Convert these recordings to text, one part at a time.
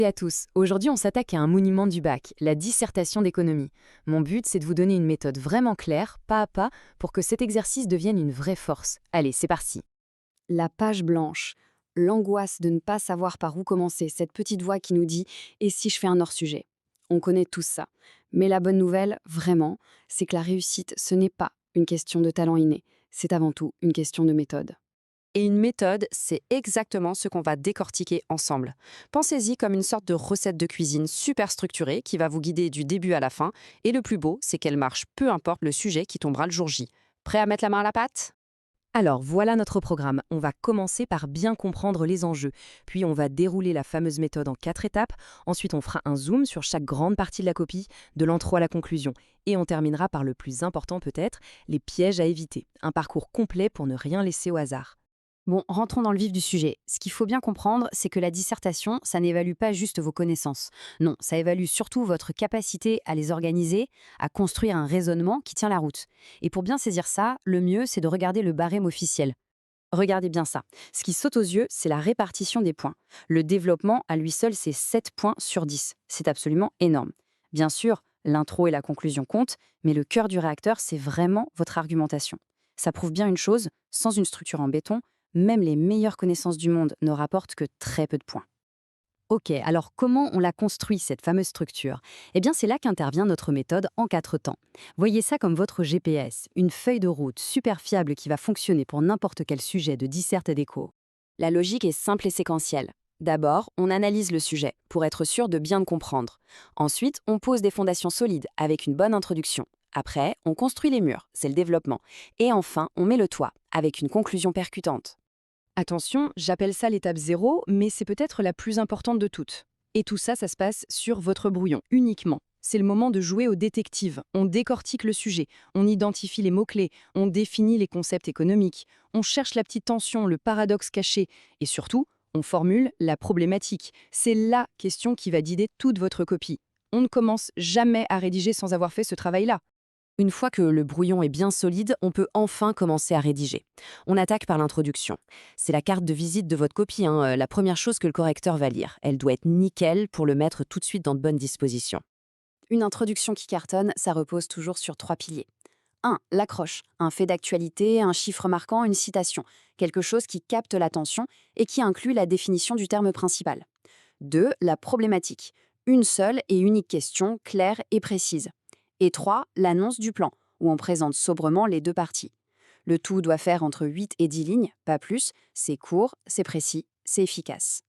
Et à tous, aujourd'hui on s'attaque à un monument du bac, la dissertation d'économie. Mon but c'est de vous donner une méthode vraiment claire, pas à pas, pour que cet exercice devienne une vraie force. Allez, c'est parti. La page blanche, l'angoisse de ne pas savoir par où commencer, cette petite voix qui nous dit «Et si je fais un hors-sujet?» On connaît tous ça. Mais la bonne nouvelle, vraiment, c'est que la réussite, ce n'est pas une question de talent inné, c'est avant tout une question de méthode. Et une méthode, c'est exactement ce qu'on va décortiquer ensemble. Pensez-y comme une sorte de recette de cuisine super structurée qui va vous guider du début à la fin. Et le plus beau, c'est qu'elle marche peu importe le sujet qui tombera le jour J. Prêt à mettre la main à la pâte? Alors voilà notre programme. On va commencer par bien comprendre les enjeux, puis on va dérouler la fameuse méthode en 4 étapes, ensuite on fera un zoom sur chaque grande partie de la copie, de l'intro à la conclusion, et on terminera par le plus important peut-être, les pièges à éviter, un parcours complet pour ne rien laisser au hasard. Bon, rentrons dans le vif du sujet. Ce qu'il faut bien comprendre, c'est que la dissertation, ça n'évalue pas juste vos connaissances. Non, ça évalue surtout votre capacité à les organiser, à construire un raisonnement qui tient la route. Et pour bien saisir ça, le mieux, c'est de regarder le barème officiel. Regardez bien ça. Ce qui saute aux yeux, c'est la répartition des points. Le développement, à lui seul, c'est 7 points sur 10. C'est absolument énorme. Bien sûr, l'intro et la conclusion comptent, mais le cœur du réacteur, c'est vraiment votre argumentation. Ça prouve bien une chose, sans une structure en béton, même les meilleures connaissances du monde ne rapportent que très peu de points. Ok, alors comment on la construit, cette fameuse structure? Eh bien, c'est là qu'intervient notre méthode en 4 temps. Voyez ça comme votre GPS, une feuille de route super fiable qui va fonctionner pour n'importe quel sujet de disserte et d'écho. La logique est simple et séquentielle. D'abord, on analyse le sujet pour être sûr de bien le comprendre. Ensuite, on pose des fondations solides avec une bonne introduction. Après, on construit les murs, c'est le développement. Et enfin, on met le toit avec une conclusion percutante. Attention, j'appelle ça l'étape 0, mais c'est peut-être la plus importante de toutes. Et tout ça, ça se passe sur votre brouillon, uniquement. C'est le moment de jouer au détective. On décortique le sujet, on identifie les mots-clés, on définit les concepts économiques, on cherche la petite tension, le paradoxe caché, et surtout, on formule la problématique. C'est la question qui va guider toute votre copie. On ne commence jamais à rédiger sans avoir fait ce travail-là. Une fois que le brouillon est bien solide, on peut enfin commencer à rédiger. On attaque par l'introduction. C'est la carte de visite de votre copie, la première chose que le correcteur va lire. Elle doit être nickel pour le mettre tout de suite dans de bonnes dispositions. Une introduction qui cartonne, ça repose toujours sur 3 piliers. 1. L'accroche, un fait d'actualité, un chiffre marquant, une citation, quelque chose qui capte l'attention et qui inclut la définition du terme principal. 2. La problématique, une seule et unique question, claire et précise. Et 3. L'annonce du plan, où on présente sobrement les deux parties. Le tout doit faire entre 8 et 10 lignes, pas plus, c'est court, c'est précis, c'est efficace.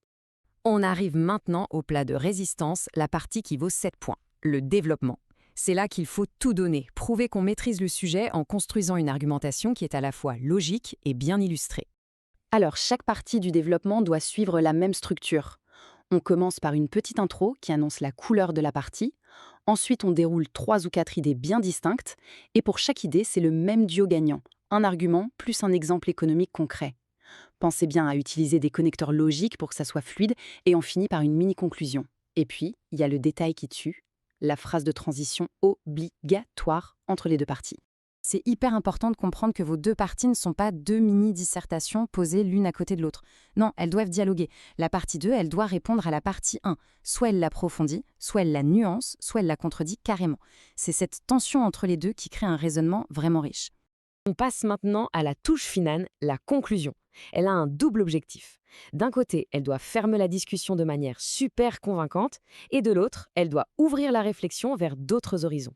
On arrive maintenant au plat de résistance, la partie qui vaut 7 points, le développement. C'est là qu'il faut tout donner, prouver qu'on maîtrise le sujet en construisant une argumentation qui est à la fois logique et bien illustrée. Alors, chaque partie du développement doit suivre la même structure. On commence par une petite intro qui annonce la couleur de la partie. Ensuite, on déroule 3 ou 4 idées bien distinctes. Et pour chaque idée, c'est le même duo gagnant. Un argument plus un exemple économique concret. Pensez bien à utiliser des connecteurs logiques pour que ça soit fluide et on finit par une mini-conclusion. Et puis, il y a le détail qui tue, la phrase de transition obligatoire entre les deux parties. C'est hyper important de comprendre que vos deux parties ne sont pas deux mini-dissertations posées l'une à côté de l'autre. Non, elles doivent dialoguer. La partie 2, elle doit répondre à la partie 1. Soit elle l'approfondit, soit elle la nuance, soit elle la contredit carrément. C'est cette tension entre les deux qui crée un raisonnement vraiment riche. On passe maintenant à la touche finale, la conclusion. Elle a un double objectif. D'un côté, elle doit fermer la discussion de manière super convaincante, et de l'autre, elle doit ouvrir la réflexion vers d'autres horizons.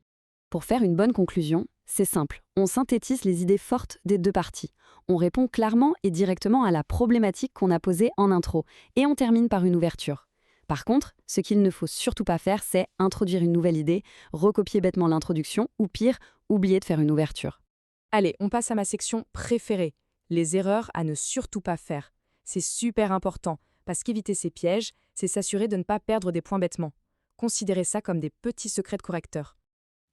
Pour faire une bonne conclusion, c'est simple. On synthétise les idées fortes des deux parties. On répond clairement et directement à la problématique qu'on a posée en intro. Et on termine par une ouverture. Par contre, ce qu'il ne faut surtout pas faire, c'est introduire une nouvelle idée, recopier bêtement l'introduction, ou pire, oublier de faire une ouverture. Allez, on passe à ma section préférée, les erreurs à ne surtout pas faire. C'est super important, parce qu'éviter ces pièges, c'est s'assurer de ne pas perdre des points bêtement. Considérez ça comme des petits secrets de correcteur.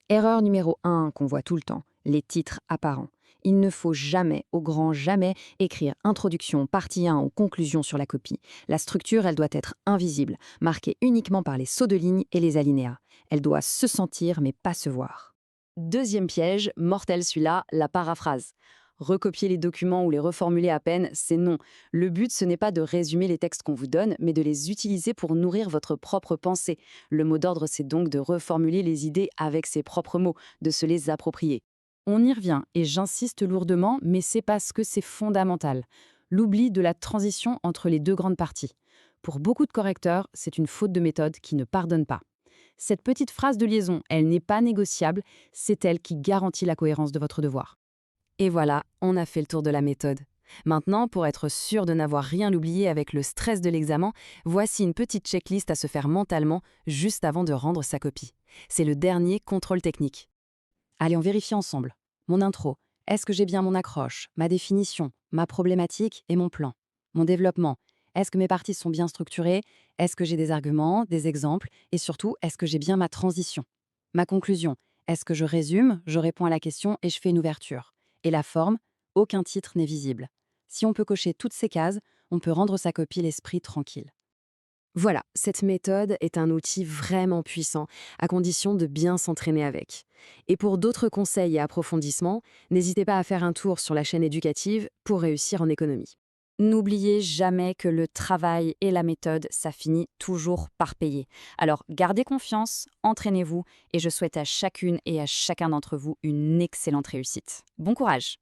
Erreur numéro 1 qu'on voit tout le temps, les titres apparents. Il ne faut jamais, au grand jamais, écrire introduction, partie 1 ou conclusion sur la copie. La structure, elle doit être invisible, marquée uniquement par les sauts de ligne et les alinéas. Elle doit se sentir mais pas se voir. Deuxième piège, mortel celui-là, la paraphrase. Recopier les documents ou les reformuler à peine, c'est non. Le but, ce n'est pas de résumer les textes qu'on vous donne, mais de les utiliser pour nourrir votre propre pensée. Le mot d'ordre, c'est donc de reformuler les idées avec ses propres mots, de se les approprier. On y revient, et j'insiste lourdement, mais c'est parce que c'est fondamental. L'oubli de la transition entre les deux grandes parties. Pour beaucoup de correcteurs, c'est une faute de méthode qui ne pardonne pas. Cette petite phrase de liaison, elle n'est pas négociable, c'est elle qui garantit la cohérence de votre devoir. Et voilà, on a fait le tour de la méthode. Maintenant, pour être sûr de n'avoir rien oublié avec le stress de l'examen, voici une petite checklist à se faire mentalement juste avant de rendre sa copie. C'est le dernier contrôle technique. Allez, on vérifie ensemble. Mon intro, est-ce que j'ai bien mon accroche, ma définition, ma problématique et mon plan? Mon développement, est-ce que mes parties sont bien structurées? Est-ce que j'ai des arguments, des exemples? Et surtout, est-ce que j'ai bien ma transition? Ma conclusion, est-ce que je résume, je réponds à la question et je fais une ouverture? Et la forme, aucun titre n'est visible. Si on peut cocher toutes ces cases, on peut rendre sa copie l'esprit tranquille. Voilà, cette méthode est un outil vraiment puissant, à condition de bien s'entraîner avec. Et pour d'autres conseils et approfondissements, n'hésitez pas à faire un tour sur la chaîne éducative pour réussir en économie. N'oubliez jamais que le travail et la méthode, ça finit toujours par payer. Alors gardez confiance, entraînez-vous et je souhaite à chacune et à chacun d'entre vous une excellente réussite. Bon courage!